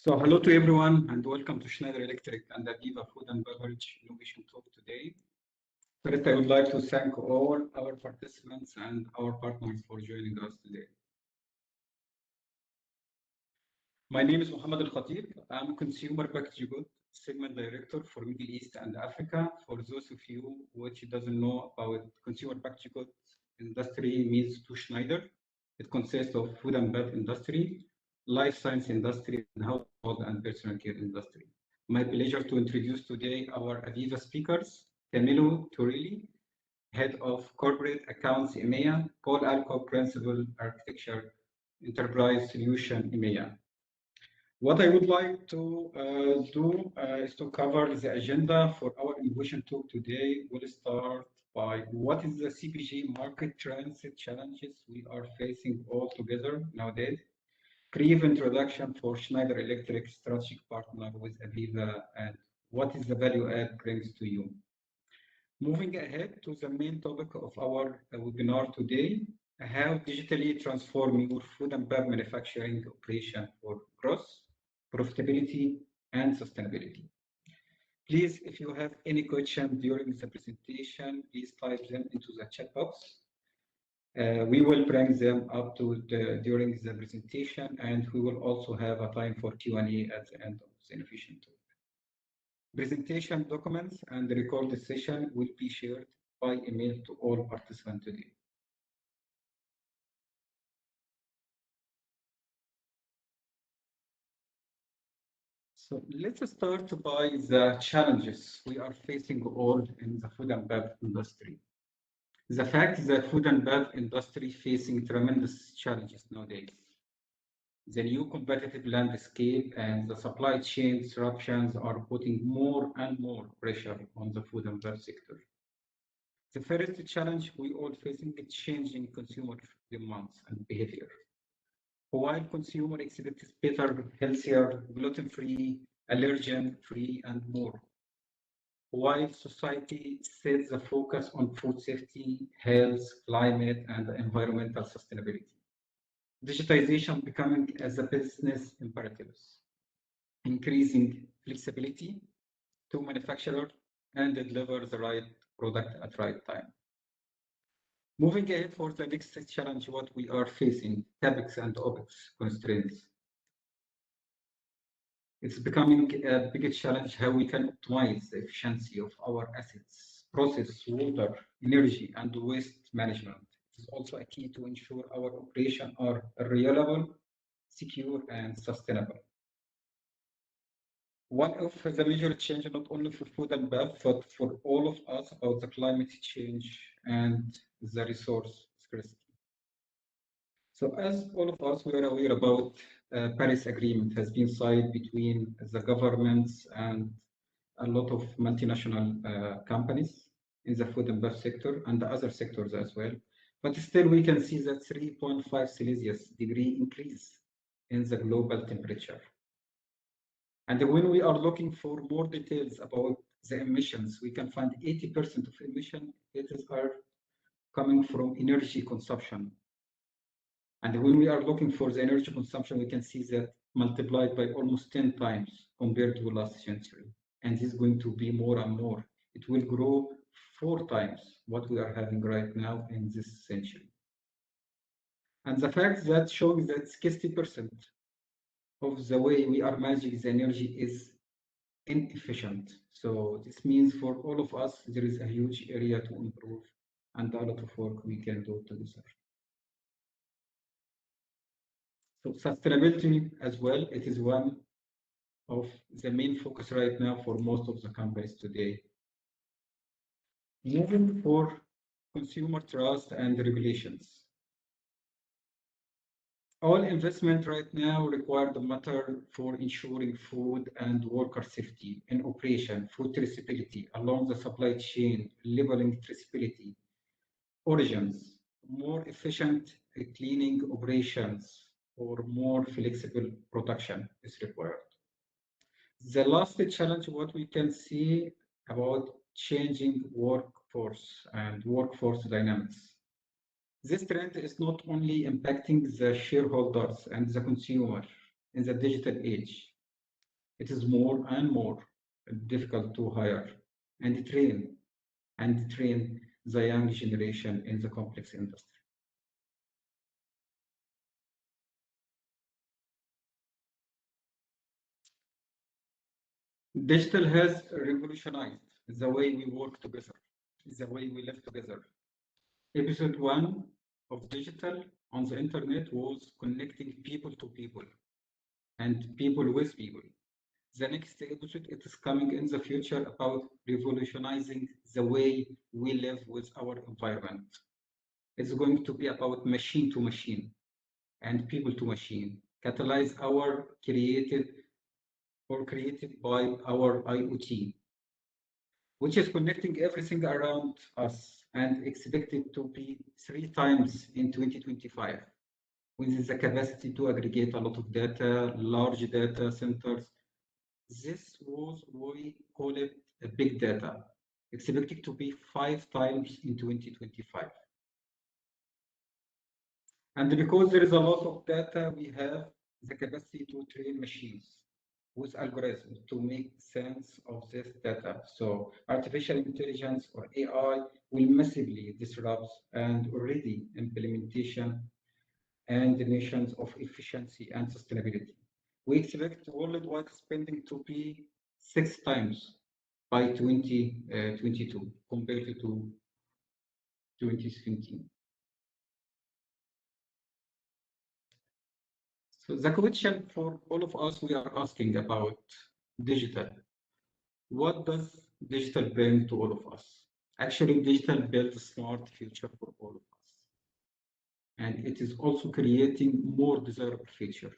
So hello to everyone and welcome to Schneider Electric and AVEVA Food and Beverage Innovation Talk today. First, I would like to thank all our participants and our partners for joining us today. My name is Mohammed Al Khatib. I'm Consumer Packaged Goods Segment Director for Middle East and Africa. For those of you which doesn't know about consumer packaged goods industry means to Schneider. It consists of food and bev industry, life science industry, and household and personal care industry. My pleasure to introduce today our AVEVA speakers, Camilo Turilli, Head of Corporate Accounts EMEA, Paul Alcock, Principal Architecture Enterprise Solution EMEA. What I would like to do is to cover the agenda for our innovation talk today. We'll start by what is the CPG market trends and challenges we are facing all together nowadays. Brief introduction for Schneider Electric strategic partner with AVEVA and what is the value add brings to you. Moving ahead to the main topic of our webinar today, how digitally transform your food and bev manufacturing operation for growth, profitability, and sustainability. Please, if you have any questions during the presentation, please type them into the chat box. We will bring them up during the presentation, and we will also have a time for Q&A at the end of the innovation talk. Presentation documents and the recorded session will be shared by email to all participants today. So let's start by the challenges we are facing all in the food and bev industry. The fact that food and bev industry facing tremendous challenges nowadays. The new competitive landscape and the supply chain disruptions are putting more and more pressure on the food and bev sector. The first challenge we all facing is changing consumer demands and behavior. While consumer expect better, healthier, gluten-free, allergen-free, and more. While society sets the focus on food safety, health, climate, and environmental sustainability. Digitization becoming as a business imperatives, increasing flexibility to manufacturer and deliver the right product at right time. Moving ahead for the next challenge, what we are facing, CapEx and OpEx constraints. It's becoming a big challenge how we can optimize the efficiency of our assets, process, water, energy, and waste management. It is also a key to ensure our operations are reliable, secure, and sustainable. One of the major changes, not only for food and bev, but for all of us about the climate change and the resource scarcity. So as all of us, we are aware about Paris Agreement has been signed between the governments and a lot of multinational companies in the food and bev sector and the other sectors as well. But still we can see that 3.5 Celsius degree increase in the global temperature. And when we are looking for more details about the emissions, we can find 80% of emission are coming from energy consumption. And when we are looking for the energy consumption, we can see that multiplied by almost 10 times compared to last century. And this is going to be more and more. It will grow 4 times what we are having right now in this century. And the fact that showing that 60% of the way we are managing the energy is inefficient. So this means for all of us, there is a huge area to improve and a lot of work we can do together. So sustainability as well, it is one of the main focus right now for most of the companies today. Moving for consumer trust and regulations. All investment right now require the matter for ensuring food and worker safety in operation, food traceability along the supply chain, labeling traceability, origins, more efficient cleaning operations, or more flexible production is required. The last challenge, what we can see about changing workforce and workforce dynamics. This trend is not only impacting the shareholders and the consumer in the digital age, it is more and more difficult to hire and train the young generation in the complex industry. Digital has revolutionized the way we work together, the way we live together. Episode one of digital on the internet was connecting people to people and people with people. The next episode it is coming in the future about revolutionizing the way we live with our environment. It's going to be about machine to machine and people to machine, catalyze our created by our IoT, which is connecting everything around us and expected to be 3 times in 2025, with the capacity to aggregate a lot of data, large data centers. This was what we call it a big data, expected to be 5 times in 2025. And because there is a lot of data, we have the capacity to train machines with algorithms to make sense of this data. So artificial intelligence or AI will massively disrupt and already implementation and dimensions of efficiency and sustainability. We expect worldwide spending to be 6 times by 2022 compared to 2017. So the question for all of us we are asking about digital. What does digital bring to all of us? Actually, digital builds a smart future for all of us. And it is also creating more desirable future,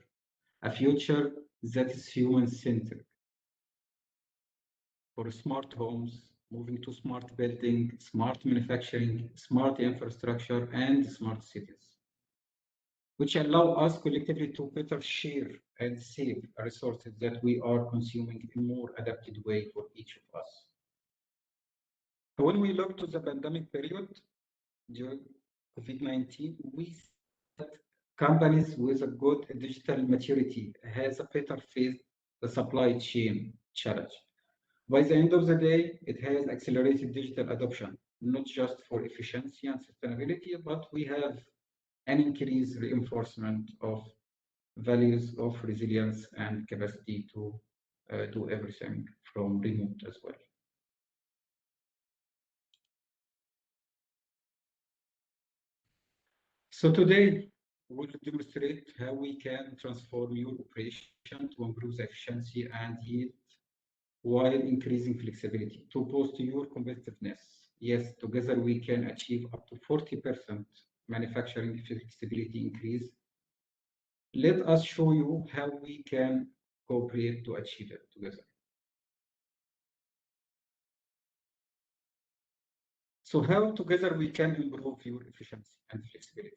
a future that is human-centered for smart homes, moving to smart building, smart manufacturing, smart infrastructure, and smart cities, which allow us collectively to better share and save resources that we are consuming in a more adapted way for each of us. When we look to the pandemic period during COVID-19, we see that companies with a good digital maturity has a better face the supply chain challenge. By the end of the day, it has accelerated digital adoption, not just for efficiency and sustainability, but we have an increased reinforcement of values of resilience and capacity to do everything from remote as well. So today, we'll demonstrate how we can transform your operation to improve the efficiency and yield while increasing flexibility to boost your competitiveness. Yes, together we can achieve up to 40% manufacturing flexibility increase. Let us show you how we can cooperate to achieve it together. So how together we can improve your efficiency and flexibility?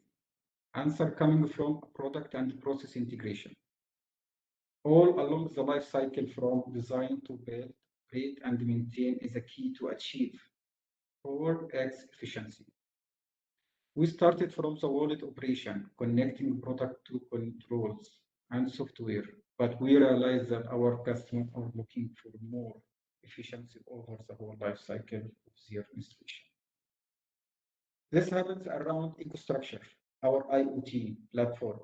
Answer coming from product and process integration. All along the life cycle from design to build, create and maintain is a key to achieve 4x efficiency. We started from the wallet operation, connecting product to controls and software, but we realized that our customers are looking for more efficiency over the whole life cycle of their installation. This happens around EcoStructure, our IoT platform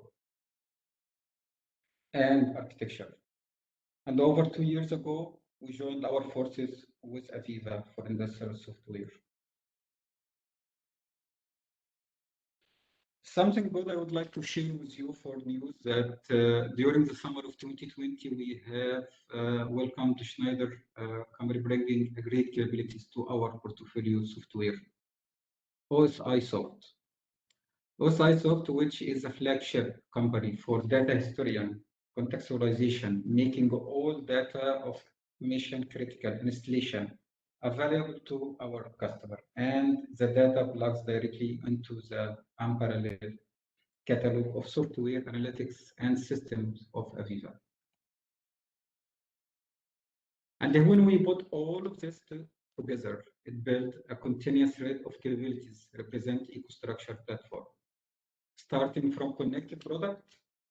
and architecture. And over 2 years ago, we joined our forces with AVEVA for industrial software. Something good I would like to share with you for news that during the summer of 2020, we have welcomed Schneider company bringing great capabilities to our portfolio software, OSI Soft. OSI Soft, which is a flagship company for data historian contextualization, making all data of mission critical installation available to our customer, and the data plugs directly into the unparalleled catalog of software analytics and systems of AVEVA. And then when we put all of this together, it built a continuous thread of capabilities represent EcoStructure platform, starting from connected product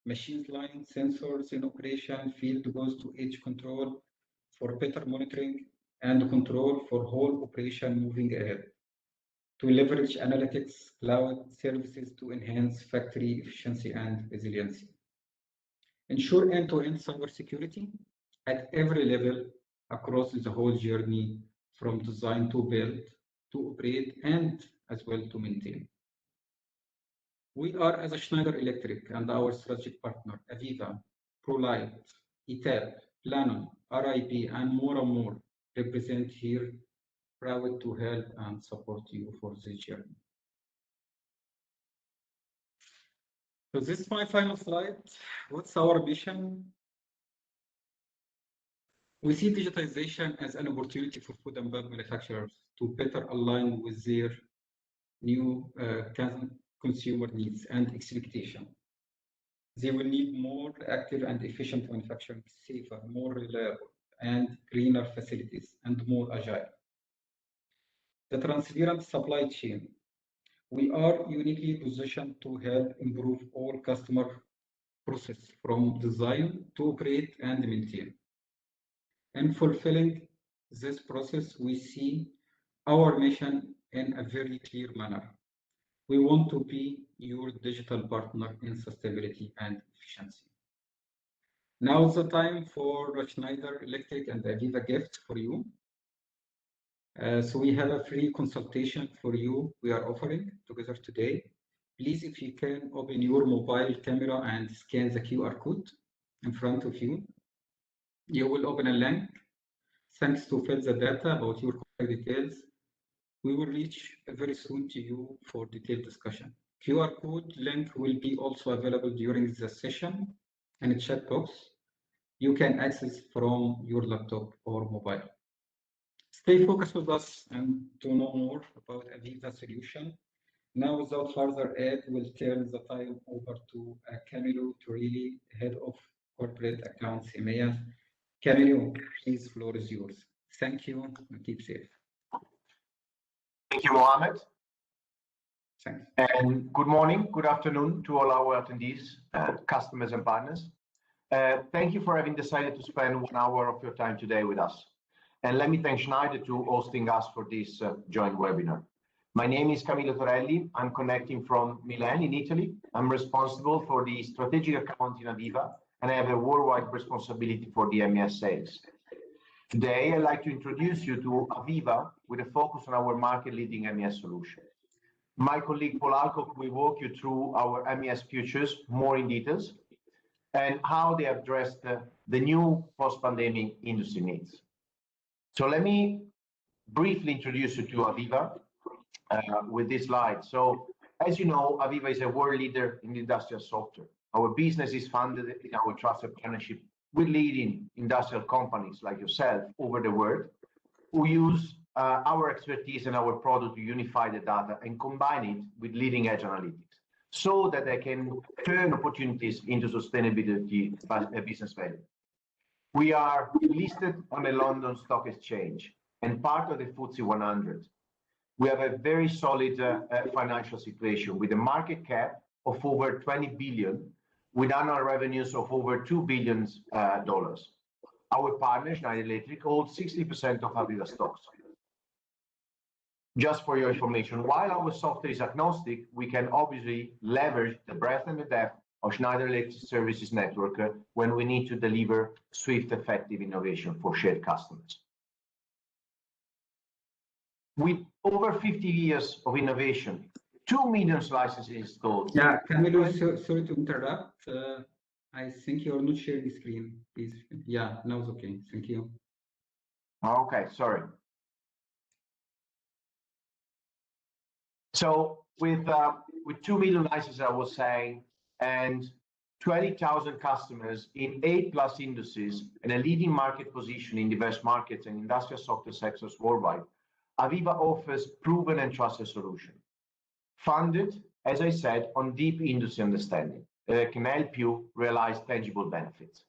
machines line, sensors in operation, field goes to edge control for better monitoring and control for whole operation moving ahead. To leverage analytics, cloud services to enhance factory efficiency and resiliency. Ensure end-to-end cybersecurity at every level across the whole journey from design to build, to operate, and as well to maintain. We are as a Schneider Electric and our strategic partner, AVEVA, ProLight, ETAP, Planon, RIP, and more represent here, proud to help and support you for this journey. So this is my final slide. What's our mission? We see digitization as an opportunity for food and beverage manufacturers to better align with their new consumer needs and expectations. They will need more active and efficient manufacturing, safer, more reliable, and greener facilities, and more agile. The transparent supply chain. We are uniquely positioned to help improve all customer process from design to operate and maintain. In fulfilling this process, we see our mission in a very clear manner. We want to be your digital partner in sustainability and efficiency. Now is the time for Schneider Electric and AVEVA gift for you. So we have a free consultation for you we are offering together today. Please, if you can open your mobile camera and scan the QR code in front of you, you will open a link. Thanks to fill the data about your contact details. We will reach very soon to you for detailed discussion. QR code link will be also available during the session in a chat box. You can access from your laptop or mobile. Stay focused with us and to know more about AVEVA solution. Now, without further ado, we'll turn the time over to Camilo Turilli, Head of Corporate Accounts EMEA. Camilo, please, floor is yours. Thank you and keep safe. Thank you, Mohammed. Thanks. And good morning, good afternoon to all our attendees, customers and partners. Thank you for having decided to spend 1 hour of your time today with us. And let me thank Schneider to hosting us for this joint webinar. My name is Camilo Torelli. I'm connecting from Milan in Italy. I'm responsible for the strategic account in AVEVA, and I have a worldwide responsibility for the MES sales. Today, I'd like to introduce you to AVEVA with a focus on our market-leading MES solution. My colleague Paul Alcock will walk you through our MES futures more in details and how they address the new post-pandemic industry needs. So let me briefly introduce you to AVEVA with this slide. So as you know, AVEVA is a world leader in industrial software. Our business is funded in our trusted partnership with leading industrial companies like yourself over the world, who use our expertise and our product to unify the data and combine it with leading edge analytics so that they can turn opportunities into sustainability business value. We are listed on the London Stock Exchange and part of the FTSE 100. We have a very solid financial situation with a market cap of over 20 billion, with annual revenues of over $2 billion. Our partner, Schneider Electric, holds 60% of AVEVA stocks. Just for your information, while our software is agnostic, we can obviously leverage the breadth and the depth of Schneider Electric services network when we need to deliver swift, effective innovation for shared customers. With over 50 years of innovation, 2 million licenses installed. Yeah, Camilo, sorry to interrupt. I think you're not sharing the screen, please. Yeah, now it's okay. Thank you. Okay, sorry. So with 2 million licenses, I was saying, and 20,000 customers in 8+ industries and a leading market position in diverse markets and industrial software sectors worldwide, AVEVA offers proven and trusted solution, funded, as I said, on deep industry understanding that can help you realize tangible benefits.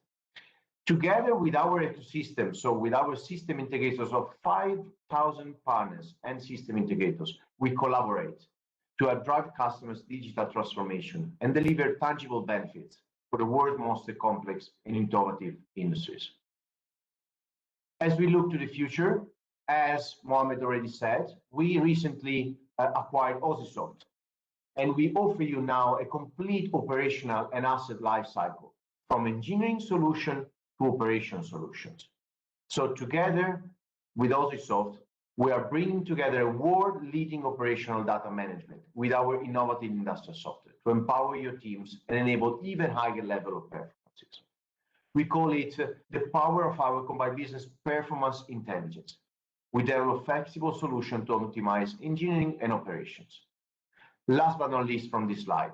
Together with our ecosystem, so with our system integrators of 5,000 partners and system integrators, we collaborate to drive customers' digital transformation and deliver tangible benefits for the world's most complex and innovative industries. As we look to the future, as Mohamed already said, we recently acquired Osisoft, and we offer you now a complete operational and asset lifecycle, from engineering solution to operation solutions. So together with Osisoft, we are bringing together a world-leading operational data management with our innovative industrial software to empower your teams and enable even higher level of performances. We call it the power of our combined business performance intelligence. We develop flexible solutions to optimize engineering and operations. Last but not least from this slide,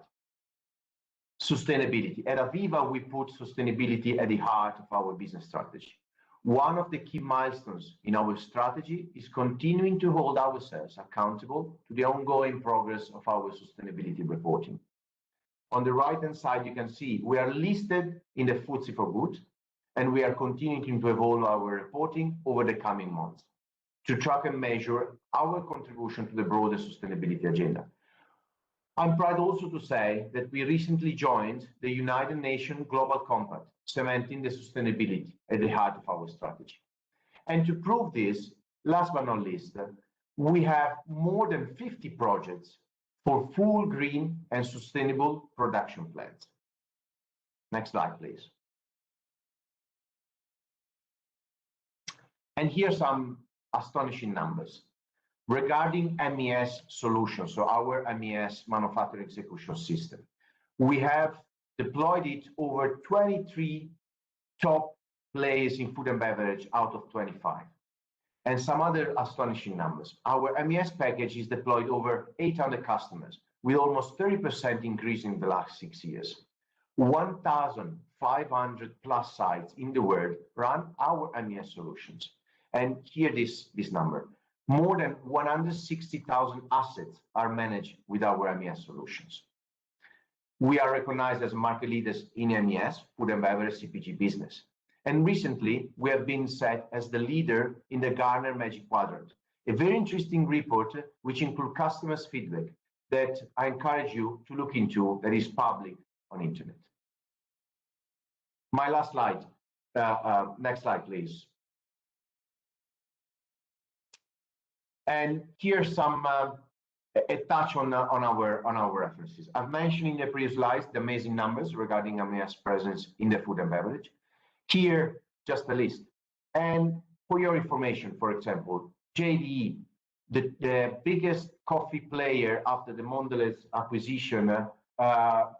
sustainability. At AVEVA, we put sustainability at the heart of our business strategy. One of the key milestones in our strategy is continuing to hold ourselves accountable to the ongoing progress of our sustainability reporting. On the right-hand side, you can see we are listed in the FTSE4Good, and we are continuing to evolve our reporting over the coming months to track and measure our contribution to the broader sustainability agenda. I'm proud also to say that we recently joined the United Nations Global Compact, cementing the sustainability at the heart of our strategy. And to prove this, last but not least, we have more than 50 projects for full green and sustainable production plants. Next slide, please. And here are some astonishing numbers. Regarding MES solutions, so our MES manufacturing execution system, we have deployed it over 23 top players in food and beverage out of 25. And some other astonishing numbers. Our MES package is deployed over 800 customers, with almost 30% increase in the last 6 years. 1,500 plus sites in the world run our MES solutions. And here this number. More than 160,000 assets are managed with our MES solutions. We are recognized as market leaders in MES, food and beverage CPG business. And recently, we have been set as the leader in the Gartner Magic Quadrant, a very interesting report which includes customers' feedback that I encourage you to look into, that is public on internet. My last slide. Next slide, please. And here's some a touch on our references. I've mentioned in the previous slides the amazing numbers regarding MES presence in the food and beverage. Here, just a list. And for your information, for example, JDE, the biggest coffee player after the Mondelez acquisition,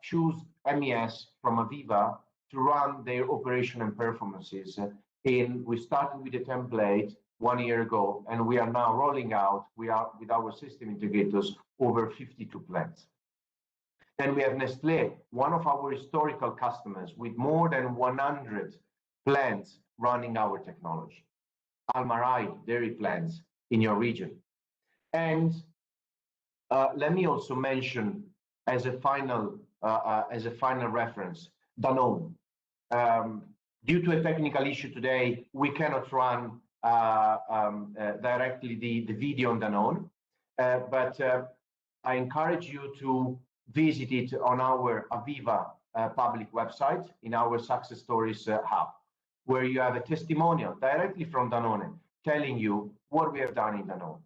choose MES from AVEVA to run their operation and performances. We started with a template 1 year ago, and we are now rolling out, with our system integrators, over 52 plants. Then we have Nestlé, one of our historical customers, with more than 100 plants running our technology. Almarai dairy plants in your region. And let me also mention as a final reference, Danone. Due to a technical issue today, we cannot run directly the video on Danone, but I encourage you to visit it on our AVEVA public website in our Success Stories hub, where you have a testimonial directly from Danone telling you what we have done in Danone.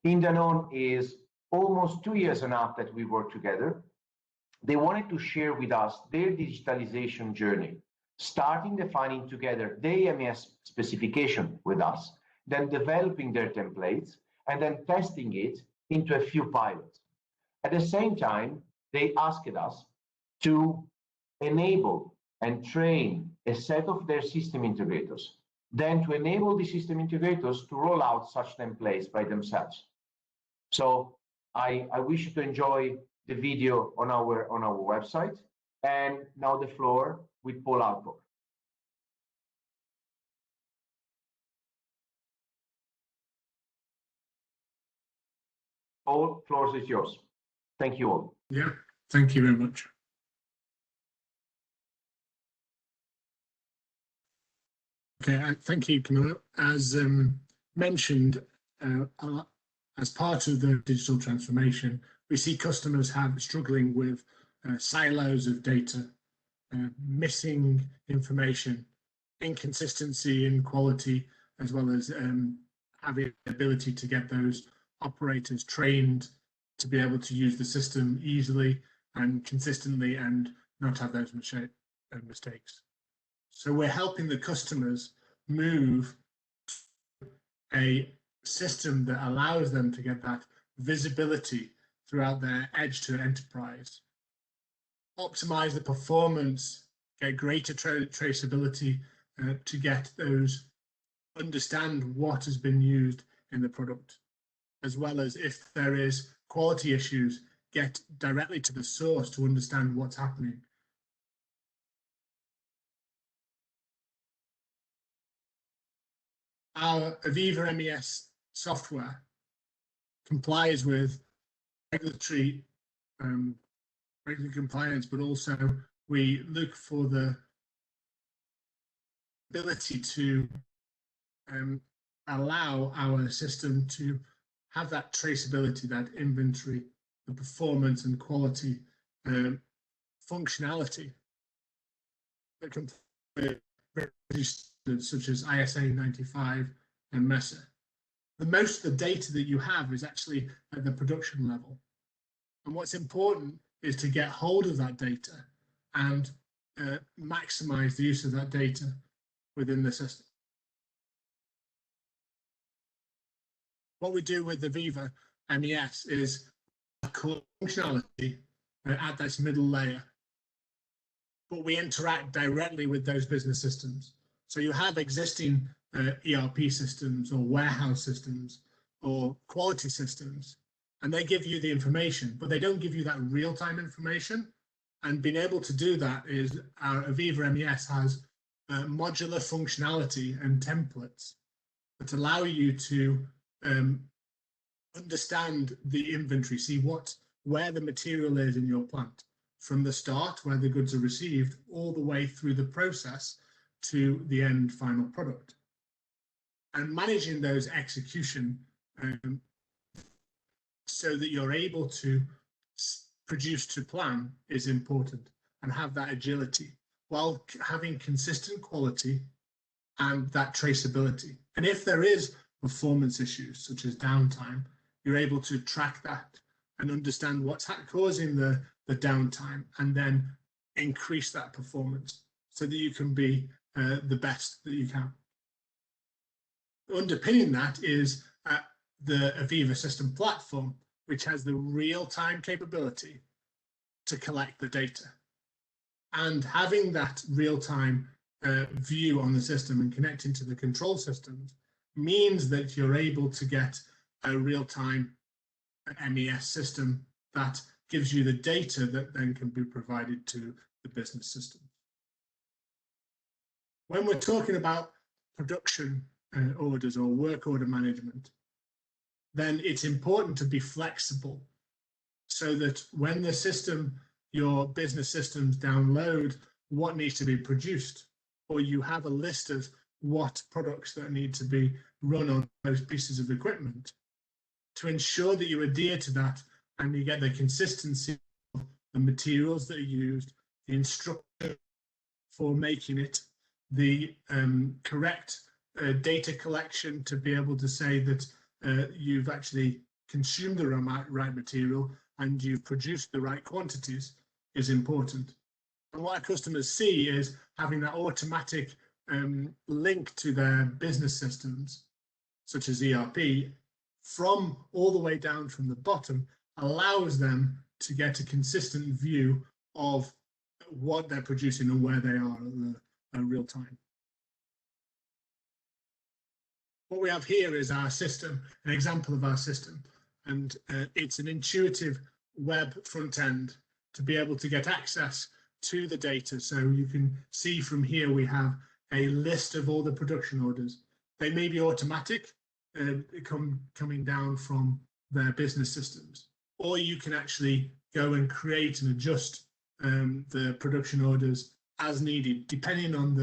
In Danone is almost 2 years and a half that we work together. They wanted to share with us their digitalization journey, starting defining together their MES specification with us, then developing their templates, and then testing it into a few pilots. At the same time, they asked us to enable and train a set of their system integrators, then to enable the system integrators to roll out such templates by themselves. So I wish you to enjoy the video on our website. And now the floor with Paul Alcock. Paul, floor is yours. Thank you all. Yeah, thank you very much. Okay, thank you, Camillo. As mentioned, as part of the digital transformation, we see customers struggling with silos of data, missing information, inconsistency in quality, as well as having the ability to get those operators trained to be able to use the system easily and consistently and not have those mistakes. So we're helping the customers move a system that allows them to get that visibility throughout their edge to enterprise, optimize the performance, get greater traceability to get those, understand what has been used in the product, as well as if there is quality issues, get directly to the source to understand what's happening. Our AVEVA MES software complies with regulatory compliance, but also we look for the ability to allow our system to have that traceability, that inventory, the performance and quality functionality that can such as ISA 95 and MESA. Most of the data that you have is actually at the production level. And what's important is to get hold of that data and maximize the use of that data within the system. What we do with the AVEVA MES is a core functionality at this middle layer, but we interact directly with those business systems. So you have existing ERP systems or warehouse systems or quality systems, and they give you the information, but they don't give you that real-time information. And being able to do that is our AVEVA MES has modular functionality and templates that allow you to understand the inventory, see where the material is in your plant, from the start where the goods are received all the way through the process to the end final product. And managing those execution so that you're able to produce to plan is important, and have that agility while having consistent quality and that traceability. And if there is performance issues such as downtime, you're able to track that and understand what's causing the downtime, and then increase that performance so that you can be the best that you can. Underpinning that is the AVEVA system platform, which has the real-time capability to collect the data. And having that real-time view on the system and connecting to the control systems means that you're able to get a real-time MES system that gives you the data that then can be provided to the business system. When we're talking about production orders or work order management, then it's important to be flexible so that when the system, your business systems download what needs to be produced, or you have a list of what products that need to be run on those pieces of equipment, to ensure that you adhere to that and you get the consistency of the materials that are used, the instruction for making it, the correct data collection to be able to say that you've actually consumed the right material and you've produced the right quantities is important. And what our customers see is having that automatic link to their business systems, such as ERP, from all the way down from the bottom, allows them to get a consistent view of what they're producing and where they are at real time. What we have here is our system, an example of our system, and it's an intuitive web front end to be able to get access to the data. So you can see from here we have a list of all the production orders. They may be automatic, coming down from their business systems, or you can actually go and create and adjust the production orders as needed, depending on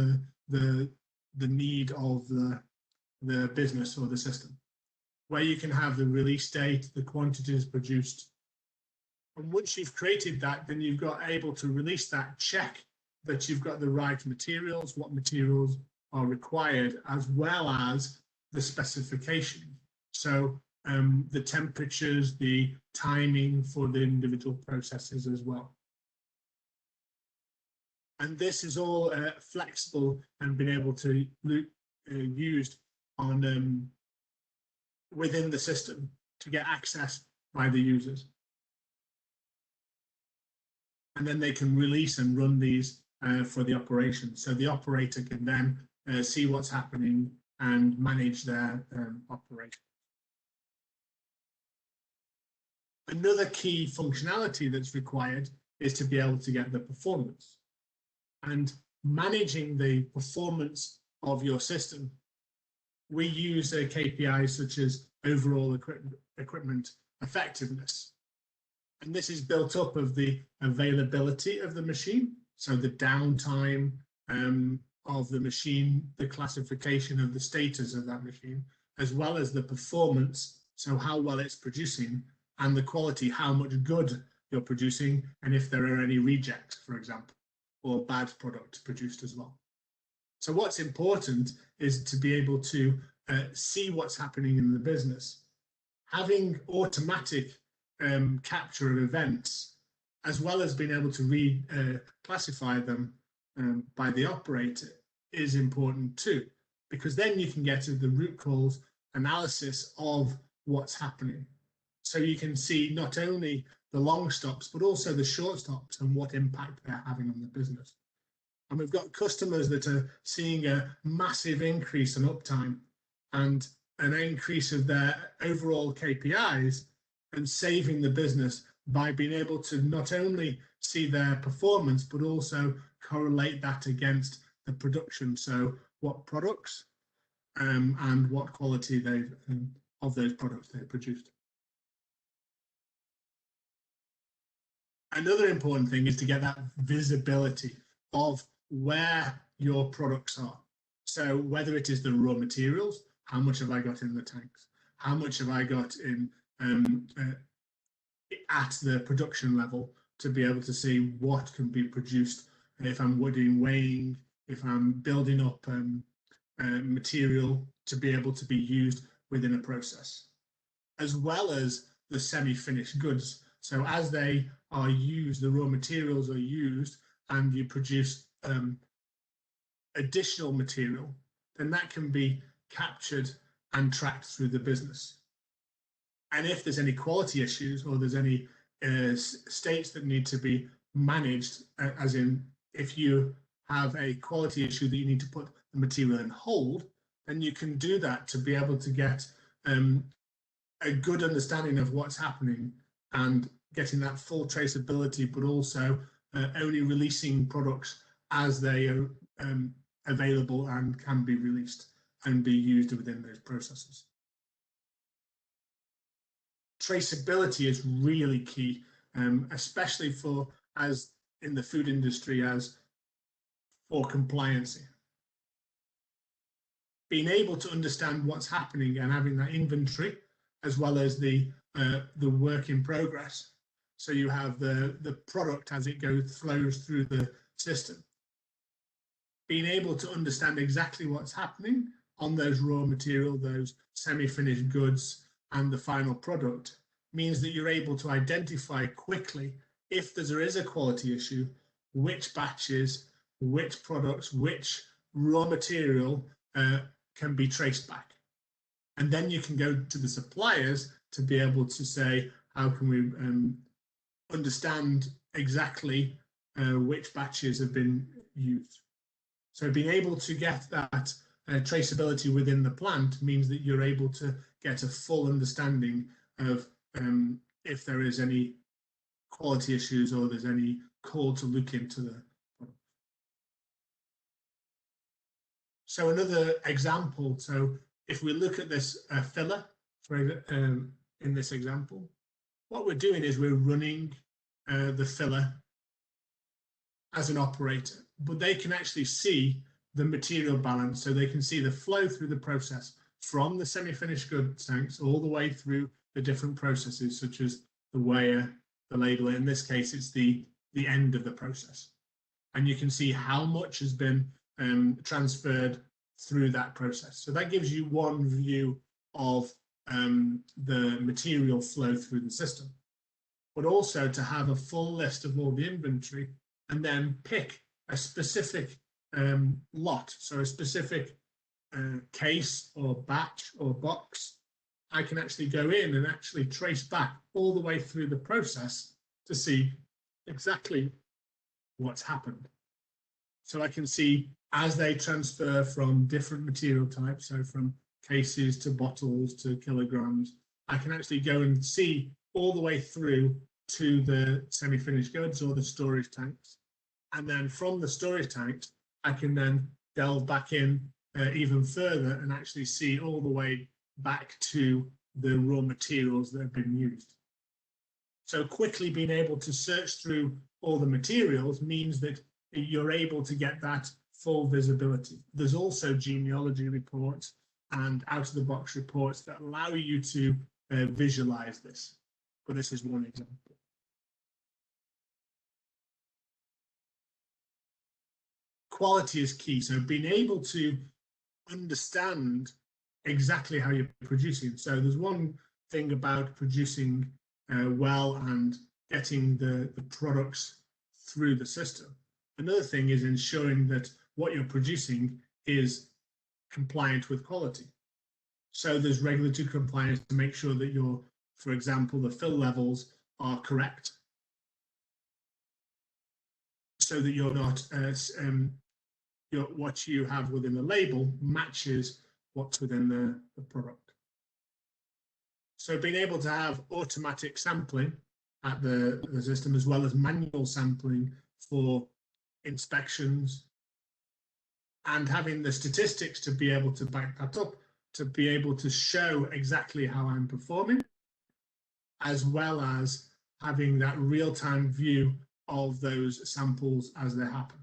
the need of the business or the system, where you can have the release date, the quantities produced. And once you've created that, then you've got able to release that, check that you've got the right materials, what materials are required, as well as the specification. So the temperatures, the timing for the individual processes as well. And this is all flexible and been able to used on within the system to get access by the users. And then they can release and run these for the operation. So the operator can then see what's happening and manage their operation. Another key functionality that's required is to be able to get the performance. And managing the performance of your system, we use KPIs such as overall equipment effectiveness. And this is built up of the availability of the machine, so the downtime of the machine, the classification of the status of that machine, as well as the performance, so how well it's producing, and the quality, how much good you're producing, and if there are any rejects, for example, or bad product produced as well. So what's important is to be able to see what's happening in the business. Having automatic capture of events, as well as being able to classify them by the operator, is important too, because then you can get to the root cause analysis of what's happening. So you can see not only the long stops, but also the short stops and what impact they're having on the business. And we've got customers that are seeing a massive increase in uptime and an increase of their overall KPIs, and saving the business by being able to not only see their performance, but also correlate that against the production. So what products and what quality they've of those products they've produced. Another important thing is to get that visibility of where your products are. So whether it is the raw materials, how much have I got in the tanks? How much have I got in at the production level, to be able to see what can be produced if I'm doing weighing, if I'm building up material to be able to be used within a process, as well as the semi-finished goods. So as they are used, the raw materials are used, and you produce additional material, then that can be captured and tracked through the business. And if there's any quality issues, or there's any states that need to be managed, as in if you have a quality issue that you need to put the material in hold, then you can do that to be able to get a good understanding of what's happening and getting that full traceability, but also only releasing products as they are available and can be released and be used within those processes. Traceability is really key, especially for, as in the food industry, as for compliance. Being able to understand what's happening and having that inventory, as well as the work in progress. So you have the product as it flows through the system. Being able to understand exactly what's happening on those raw material, those semi-finished goods, and the final product, means that you're able to identify quickly if there is a quality issue, which batches, which products, which raw material can be traced back. And then you can go to the suppliers to be able to say, how can we understand exactly which batches have been used. So being able to get that traceability within the plant means that you're able to get a full understanding of if there is any quality issues or there's any call to look into the product. So another example, so if we look at this filler in this example, what we're doing is we're running the filler as an operator, but they can actually see the material balance, so they can see the flow through the process from the semi-finished goods tanks all the way through the different processes, such as the weigher, the labeler. In this case, it's the end of the process. and you can see how much has been transferred through that process. So that gives you one view of the material flow through the system, but also to have a full list of all the inventory and then pick a specific lot, so a specific case or batch or box. I can actually go in and actually trace back all the way through the process to see exactly what's happened. So I can see as they transfer from different material types, so from cases to bottles to kilograms, I can actually go and see all the way through to the semi-finished goods or the storage tanks. And then from the storage tanks, I can then delve back in even further and actually see all the way back to the raw materials that have been used. So quickly being able to search through all the materials means that you're able to get that full visibility. There's also genealogy reports and out-of-the-box reports that allow you to visualize this. But this is one example. Quality is key. So being able to understand exactly how you're producing. So there's one thing about producing well and getting the products through the system. Another thing is ensuring that what you're producing is compliant with quality. So there's regulatory compliance to make sure that your, for example, the fill levels are correct, so that you're not what you have within the label matches what's within the product. So being able to have automatic sampling at the system, as well as manual sampling for inspections, and having the statistics to be able to back that up, to be able to show exactly how I'm performing, as well as having that real-time view of those samples as they happen.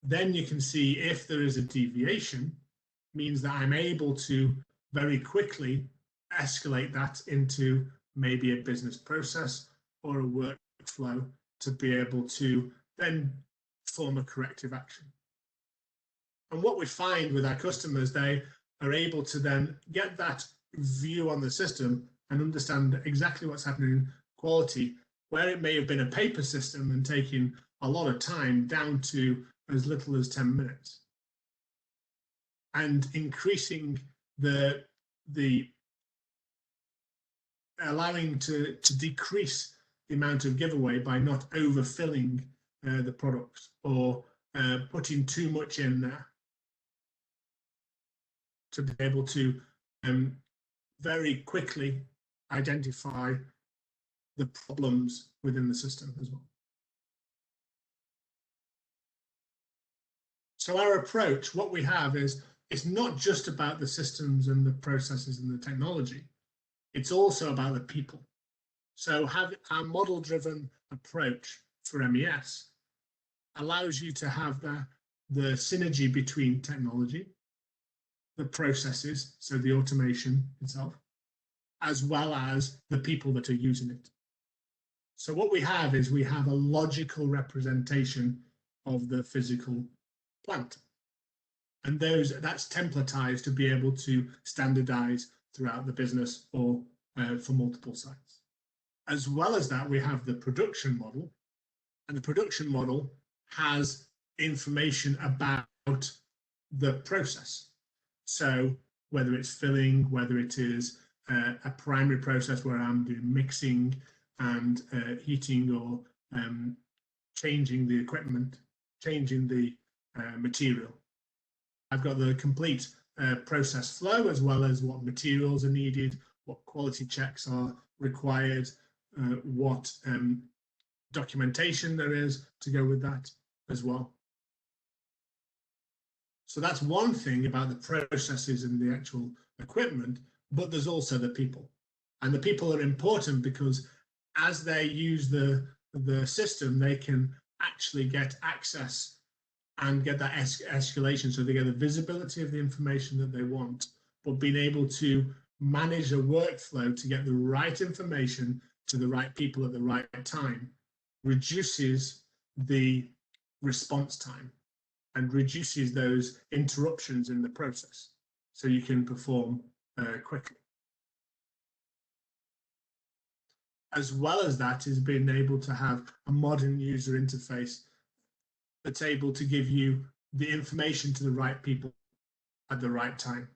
Then you can see if there is a deviation, means that I'm able to very quickly escalate that into maybe a business process or a workflow to be able to then form a corrective action. And what we find with our customers, they are able to then get that view on the system and understand exactly what's happening in quality, where it may have been a paper system and taking a lot of time down to as little as 10 minutes. And increasing the allowing to decrease the amount of giveaway by not overfilling the products or putting too much in there, to be able to very quickly identify the problems within the system as well. So our approach, what we have is, it's not just about the systems and the processes and the technology, it's also about the people. So have our model-driven approach for MES allows you to have the synergy between technology, the processes, so the automation itself, as well as the people that are using it. So what we have is we have a logical representation of the physical plant. And that's templatized to be able to standardize throughout the business or for multiple sites. As well as that, we have the production model, and the production model has information about the process. So whether it's filling, whether it is a primary process where I'm doing mixing and heating or changing the equipment, changing the material. I've got the complete process flow, as well as what materials are needed, what quality checks are required, what documentation there is to go with that as well. So that's one thing about the processes and the actual equipment, but there's also the people. And the people are important because as they use the system, they can actually get access and get that escalation, so they get the visibility of the information that they want, but being able to manage a workflow to get the right information to the right people at the right time reduces the response time and reduces those interruptions in the process so you can perform quickly. As well as that is being able to have a modern user interface that's able to give you the information to the right people at the right time.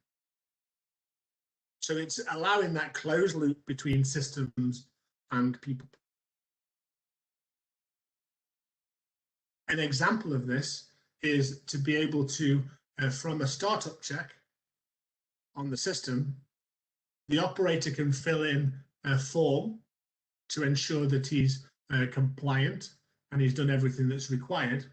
So it's allowing that closed loop between systems and people. An example of this is to be able to, from a startup check on the system, the operator can fill in a form to ensure that he's compliant and he's done everything that's required.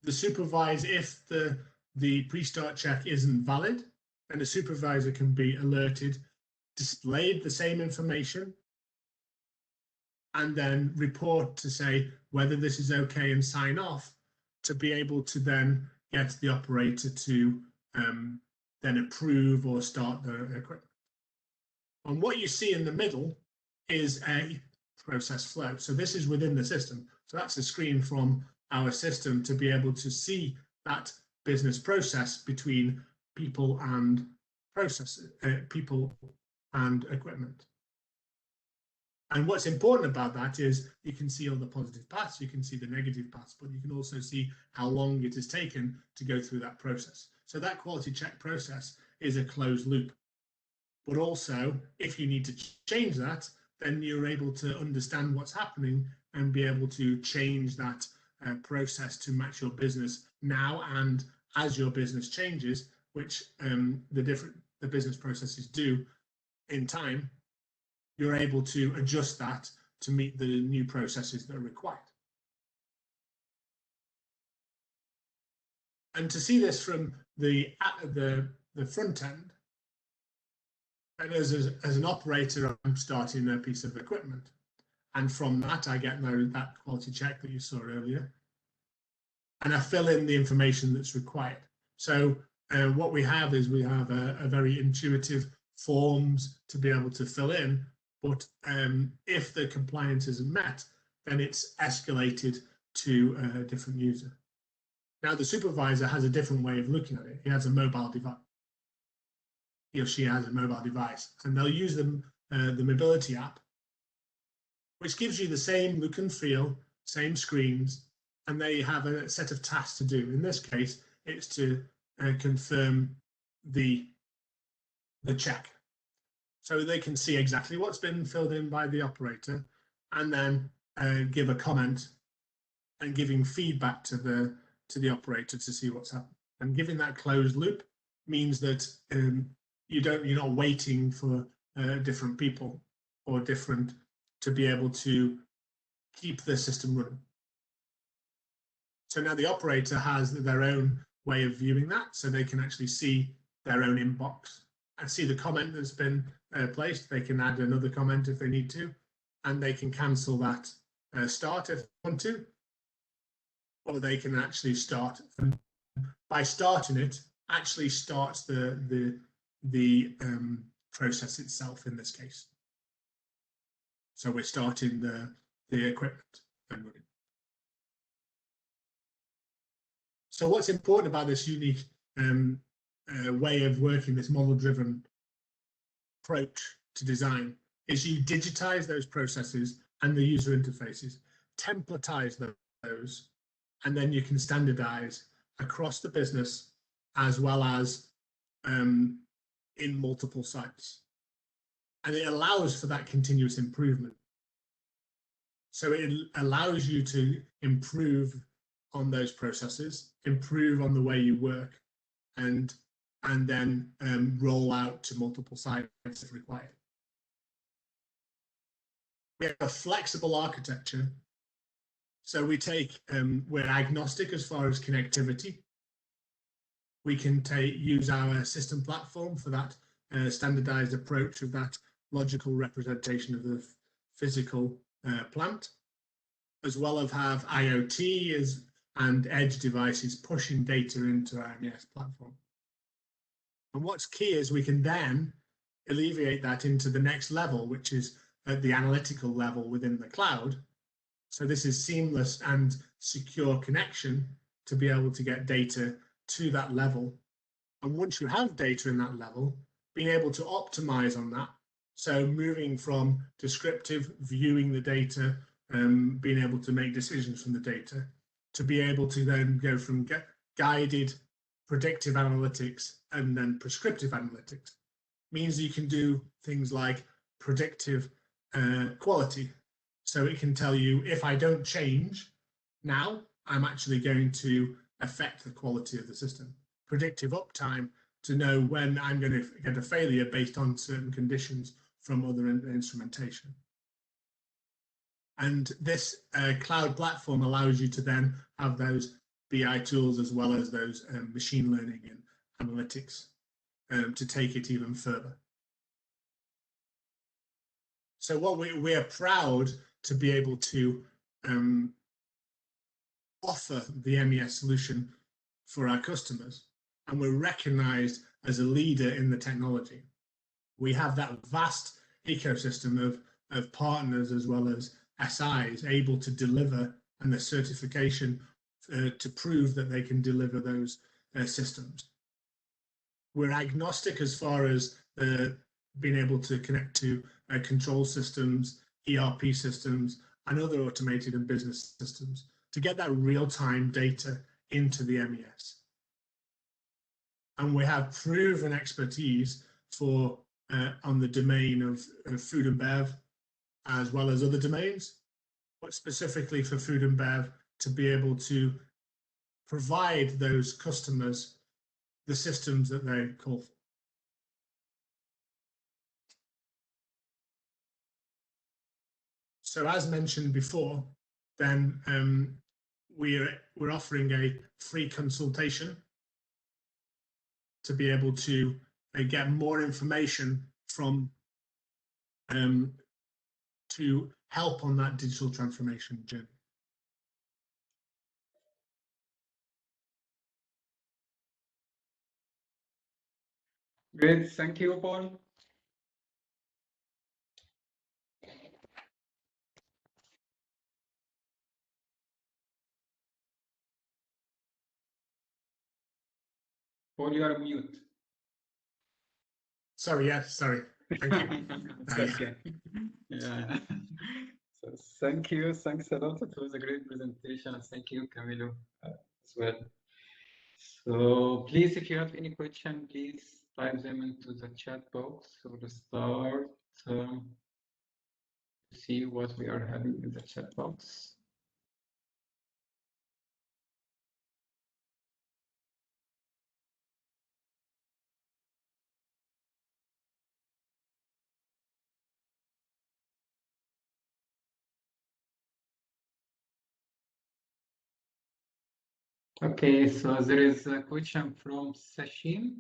The supervisor, if the pre-start check isn't valid, then the supervisor can be alerted, displayed the same information, and then report to say whether this is okay and sign off, to be able to then get the operator to then approve or start the equipment. And what you see in the middle is a process flow. So this is within the system. So that's a screen from our system to be able to see that business process between people and people and equipment. And what's important about that is you can see all the positive paths, you can see the negative paths, but you can also see how long it has taken to go through that process. So that quality check process is a closed loop. But also, if you need to change that, then you're able to understand what's happening and be able to change that process to match your business now and as your business changes, which the business processes do in time. You're able to adjust that to meet the new processes that are required. And to see this from the front end, and as an operator, I'm starting a piece of equipment. And from that, I get that quality check that you saw earlier. And I fill in the information that's required. So what we have is we have a very intuitive forms to be able to fill in. But if the compliance isn't met, then it's escalated to a different user. Now, the supervisor has a different way of looking at it. He has a mobile device. He or she has a mobile device, and they'll use the mobility app, which gives you the same look and feel, same screens, and they have a set of tasks to do. In this case, it's to confirm the check. So they can see exactly what's been filled in by the operator, and then give a comment and giving feedback to the operator to see what's happened. And giving that closed loop means that you're not waiting for different people or to be able to keep the system running. So now the operator has their own way of viewing that, so they can actually see their own inbox and see the comment that's been placed. They can add another comment if they need to, and they can cancel that start if they want to, or they can actually start. And by starting it, actually starts the process itself in this case. So we're starting the equipment and running. So what's important about this unique way of working, this model-driven approach to design, is you digitize those processes and the user interfaces, templatize those, and then you can standardize across the business as well as in multiple sites. And it allows for that continuous improvement. So it allows you to improve on those processes, improve on the way you work, and then roll out to multiple sites if required. We have a flexible architecture. So we're agnostic as far as connectivity. We can use our system platform for that standardized approach of that logical representation of the physical plant, as well as have IoT and edge devices pushing data into our MES platform. And what's key is we can then alleviate that into the next level, which is at the analytical level within the cloud. So this is seamless and secure connection to be able to get data to that level. And once you have data in that level, being able to optimize on that. So moving from descriptive, viewing the data, being able to make decisions from the data, to be able to then go from guided predictive analytics and then prescriptive analytics, means you can do things like predictive quality. So it can tell you, if I don't change now, I'm actually going to affect the quality of the system. Predictive uptime, to know when I'm going to get a failure based on certain conditions from other instrumentation. And this cloud platform allows you to then have those BI tools as well as those machine learning and analytics to take it even further. So what we are proud to be able to offer the MES solution for our customers, and we're recognized as a leader in the technology. We have that vast ecosystem of partners as well as SIs able to deliver, and the certification to prove that they can deliver those systems. We're agnostic as far as being able to connect to control systems, ERP systems, and other automated and business systems to get that real-time data into the MES. And we have proven expertise for on the domain of food and bev, as well as other domains, but specifically for food and bev, to be able to provide those customers the systems that they call for. So as mentioned before, then we're offering a free consultation to be able to get more information from to help on that digital transformation journey. Great, thank you, Paul. Paul, you are on mute. Sorry, yes, sorry. Thank you. Okay. Yeah. So thank you. Thanks a lot. It was a great presentation. And thank you, Camilo, as well. So please, if you have any question, please type them into the chat box. So we'll start to see what we are having in the chat box. Okay, so there is a question from Sachin.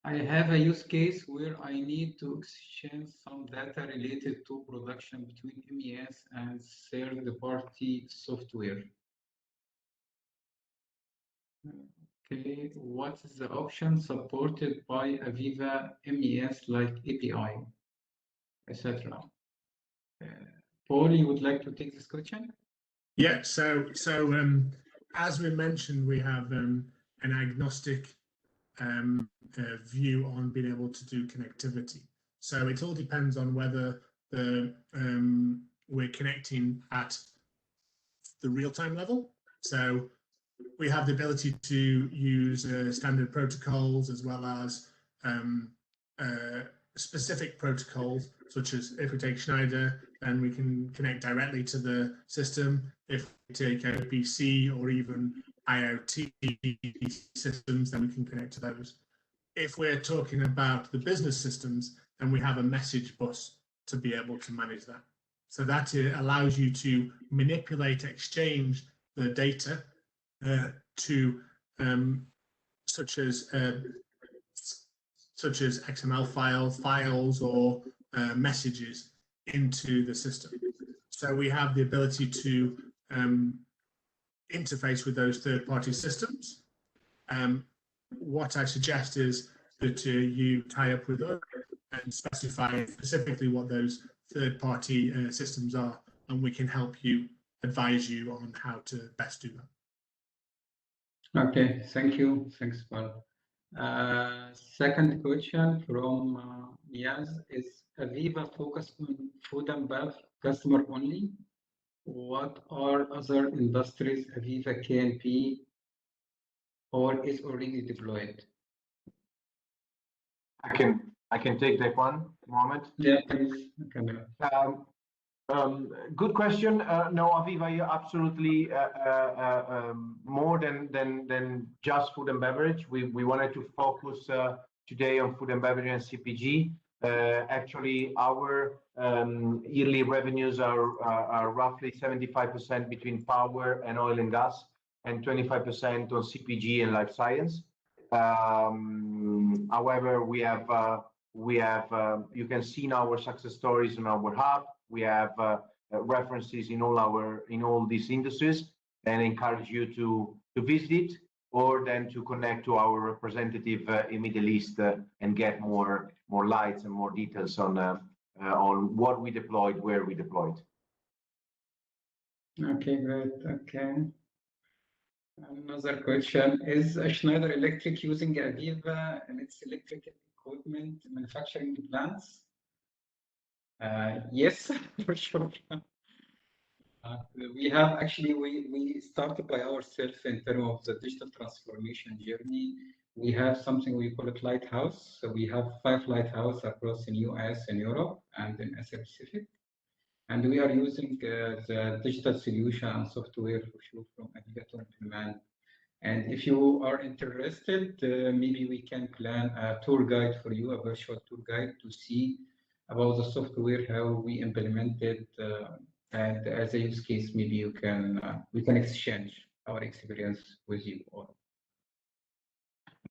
I have a use case where I need to exchange some data related to production between MES and third-party software. Okay, what is the option supported by AVEVA MES like API, etc.? Paul, you would like to take this question? Yeah, so as we mentioned, we have an agnostic view on being able to do connectivity. So it all depends on whether we're connecting at the real-time level. So we have the ability to use standard protocols as well as specific protocols, such as if we take Schneider, then we can connect directly to the system. If we take OPC or even IoT systems, then we can connect to those. If we're talking about the business systems, then we have a message bus to be able to manage that. So that allows you to manipulate, exchange the data to such as XML files or messages into the system. So we have the ability to interface with those third-party systems. What I suggest is that you tie up with us and specify specifically what those third-party systems are, and we can help you advise you on how to best do that. Okay, thank you. Thanks, Paul. Second question from Niaz is AVEVA focused on food and bev customer only? What are other industries AVEVA can be or is already deployed? I can take that one, Mohammed. Yeah, please. Okay. Good question. No, AVEVA, you're absolutely more than just food and beverage. We wanted to focus today on food and beverage and CPG. Actually, our yearly revenues are roughly 75% between power and oil and gas, and 25% on CPG and life science. However, we have you can see in our success stories in our hub. We have references in all these industries, and encourage you to visit it, or then to connect to our representative in Middle East and get more lights and more details on what we deployed, where we deployed. Okay, great. Okay. Another question: is Schneider Electric using AVEVA in its electrical equipment manufacturing plants? Yes, for sure. We have actually, we started by ourselves in terms of the digital transformation journey. We have something we call it Lighthouse. So we have 5 lighthouses across in US and Europe and in Asia Pacific. And we are using the digital solution and software for sure from AVEVA to implement. And if you are interested, maybe we can plan a tour guide for you, a virtual tour guide to see about the software, how we implement it, and as a use case, maybe you can we can exchange our experience with you all.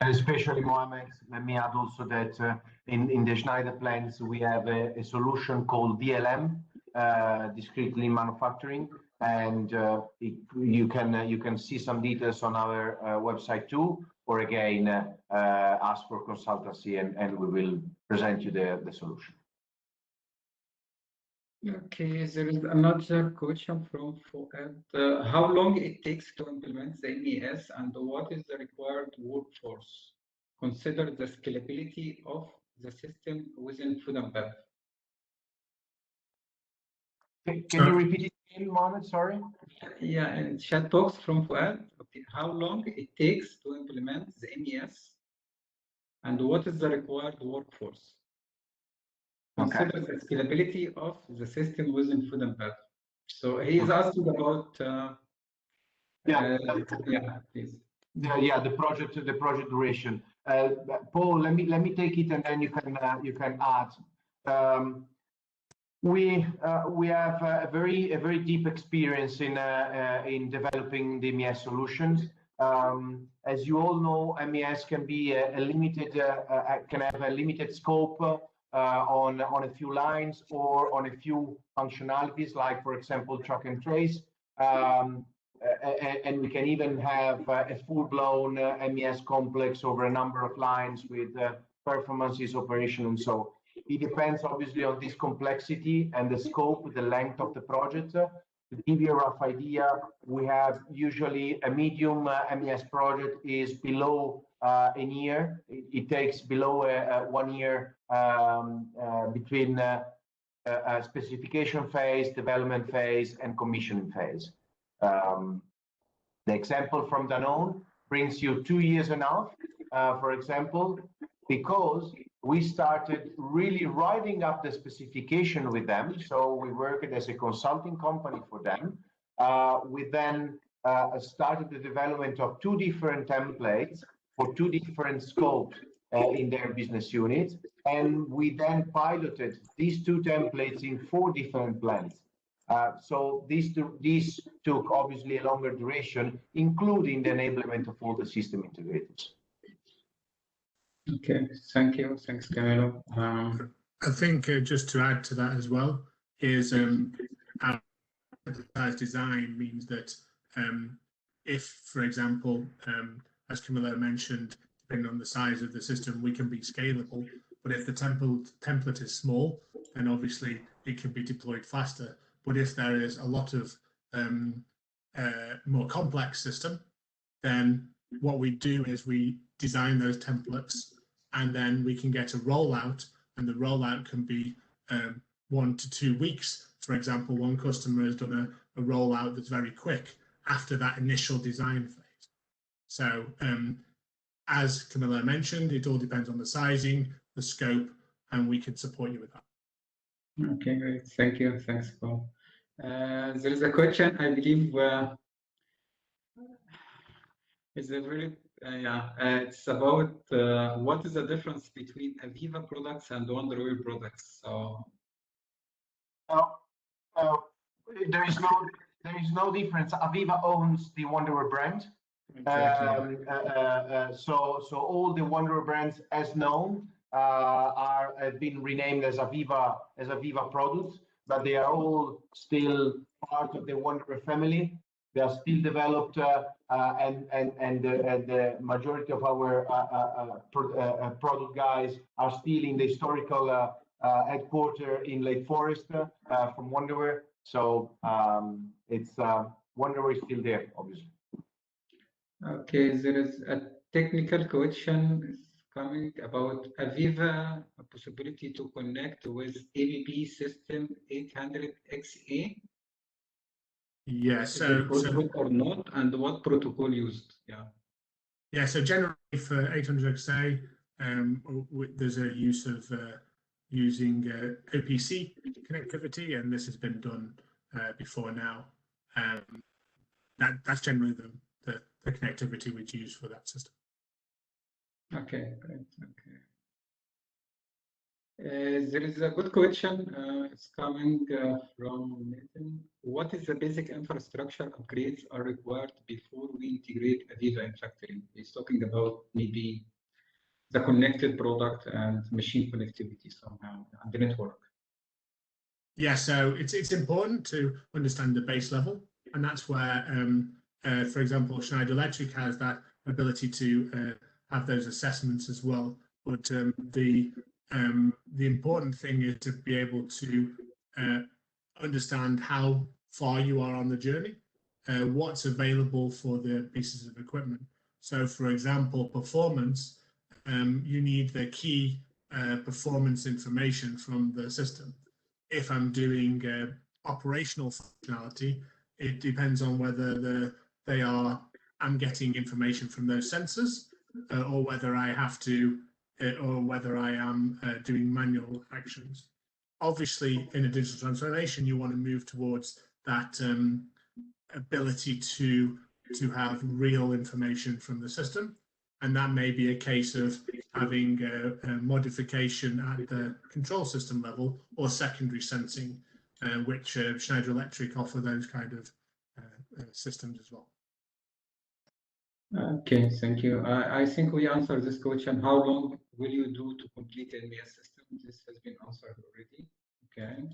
And especially, Mohammed, let me add also that in the Schneider plants we have a solution called DLM, discretely manufacturing, and you can see some details on our website too, or again ask for consultancy, and we will present you the solution. Okay, there is another question from Fuad. How long it takes to implement the MES and what is the required workforce? Consider the scalability of the system within food and bev. Can you repeat it again, Mohammed? Sorry. Yeah, and chat box from Fuad. Okay, how long it takes to implement the MES and what is the required workforce? Consider the scalability of the system within food and bev. So he is asking about please. The project duration. Paul, let me take it and then you can add. We have a very deep experience in developing the MES solutions. As you all know, MES can be can have a limited scope on a few lines or on a few functionalities, like for example track and trace, and we can even have a full-blown MES complex over a number of lines with performances, operation, and so. It depends obviously on this complexity and the scope, the length of the project. To give you a rough idea, we have usually a medium MES project is below a year. It takes below 1 year between a specification phase, development phase, and commissioning phase. The example from Danone brings you 2 years and a half, for example, because we started really writing up the specification with them. So we worked as a consulting company for them. We then started the development of 2 different templates for 2 different scopes in their business units. And we then piloted these 2 templates in 4 different plants. So these took obviously a longer duration, including the enablement of all the system integrators. Okay, thank you. Thanks, Camilo. I think just to add to that as well is our design means that if, for example, as Camilo mentioned, depending on the size of the system, we can be scalable. But if the template is small, then obviously it can be deployed faster. But if there is a lot of more complex system, then what we do is we design those templates, and then we can get a rollout, and the rollout can be 1 to 2 weeks. For example, one customer has done a rollout that's very quick after that initial design phase. So as Camilla mentioned, it all depends on the sizing, the scope, and we can support you with that. Okay, great. Thank you. Thanks, Paul. There is a question, I believe, is it really, it's about what is the difference between AVEVA products and Wonderware products? So, there is no difference. AVEVA owns the Wonderware brand. exactly. So all the Wonderware brands, as known, have been renamed as AVEVA products, but they are all still part of the Wonderware family. They are still developed, and the majority of our product guys are still in the historical headquarters in Lake Forest from Wonderware. So it's Wonderware is still there, obviously. Okay, there is a technical question coming about AVEVA, a possibility to connect with ABB system 800XA. Yes, Is it possible or not, and what protocol used? Yeah, so generally for 800XA, there's a use of using OPC connectivity, and this has been done before now. That's generally the connectivity we'd use for that system. Okay, great. Okay. There is a good question. It's coming from Nathan. What is the basic infrastructure upgrades are required before we integrate AVEVA in factory? He's talking about maybe the connected product and machine connectivity somehow, and the network. Yeah, so it's important to understand the base level, and that's where, for example, Schneider Electric has that ability to have those assessments as well. But the important thing is to be able to understand how far you are on the journey, what's available for the pieces of equipment. So, for example, performance, you need the key performance information from the system. If I'm doing operational functionality, it depends on whether I'm getting information from those sensors, or whether I have to, or whether I am doing manual actions. Obviously, in a digital transformation, you want to move towards that ability to have real information from the system, and that may be a case of having a modification at the control system level or secondary sensing, which Schneider Electric offer those kind of systems as well. Okay, thank you. I think we answered this question. How long will you do to complete the MES system? This has been answered already. Okay.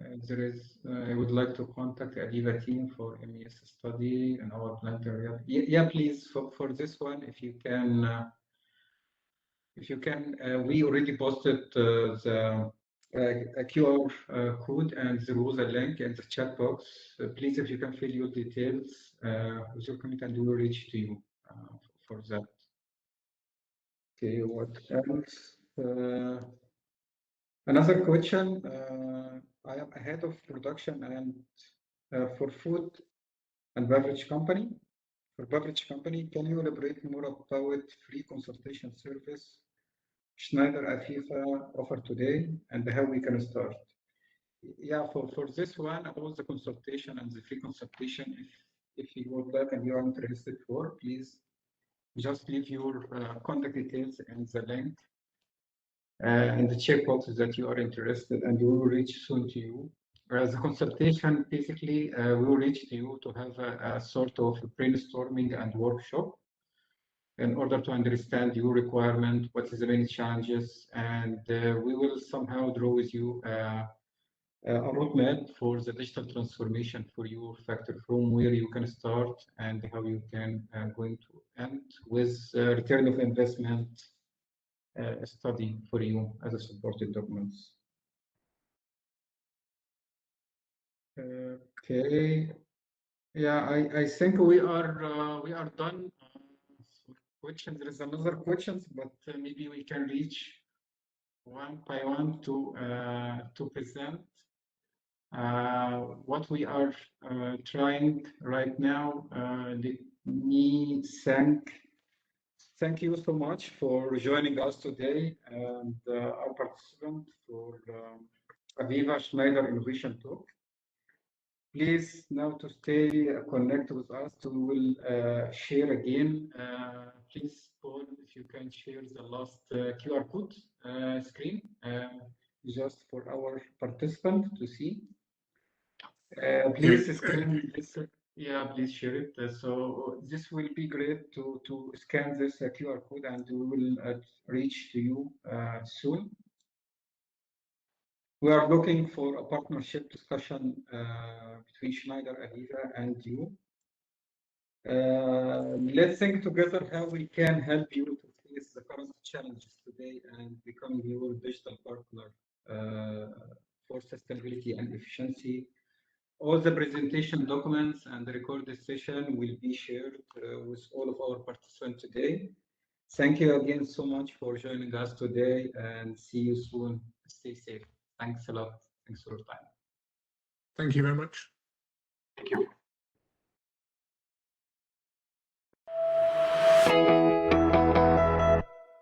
I would like to contact the AVEVA team for MES study and our plant area. Yeah, please, for this one, if you can, we already posted a QR code, and there was a link in the chat box. Please, if you can fill your details with your comment, and we will reach to you for that. Okay, what else? Another question. I am a head of production and for food and beverage company. For beverage company, can you elaborate more about free consultation service Schneider AVEVA offer today, and how we can start? Yeah, for this one, about the consultation and the free consultation, if you go back and you are interested for, please just leave your contact details in the link and the checkbox that you are interested, and we will reach soon to you. The consultation, basically, we will reach to you to have a sort of brainstorming and workshop in order to understand your requirement, what is the main challenges, and we will somehow draw with you a roadmap for the digital transformation for your factory, from where you can start and how you can going to end with return of investment study for you as a supported documents. Okay. Yeah, I think we are done. For questions. There is another questions, but maybe we can reach one by one to present what we are trying right now. Let me thank you so much for joining us today, and our participant for AVEVA Schneider Innovation Talk. Please now to stay connected with us. We will share again. Please, Paul, if you can share the last QR code screen just for our participant to see. Please scan this. Yeah, please share it. So this will be great to scan this QR code, and we will reach to you soon. We are looking for a partnership discussion between Schneider, AVEVA, and you. Let's think together how we can help you to face the current challenges today and become your digital partner for sustainability and efficiency. All the presentation documents and the recorded session will be shared with all of our participants today. Thank you again so much for joining us today, and see you soon. Stay safe. Thanks a lot. Thanks for your time. Thank you very much. Thank you.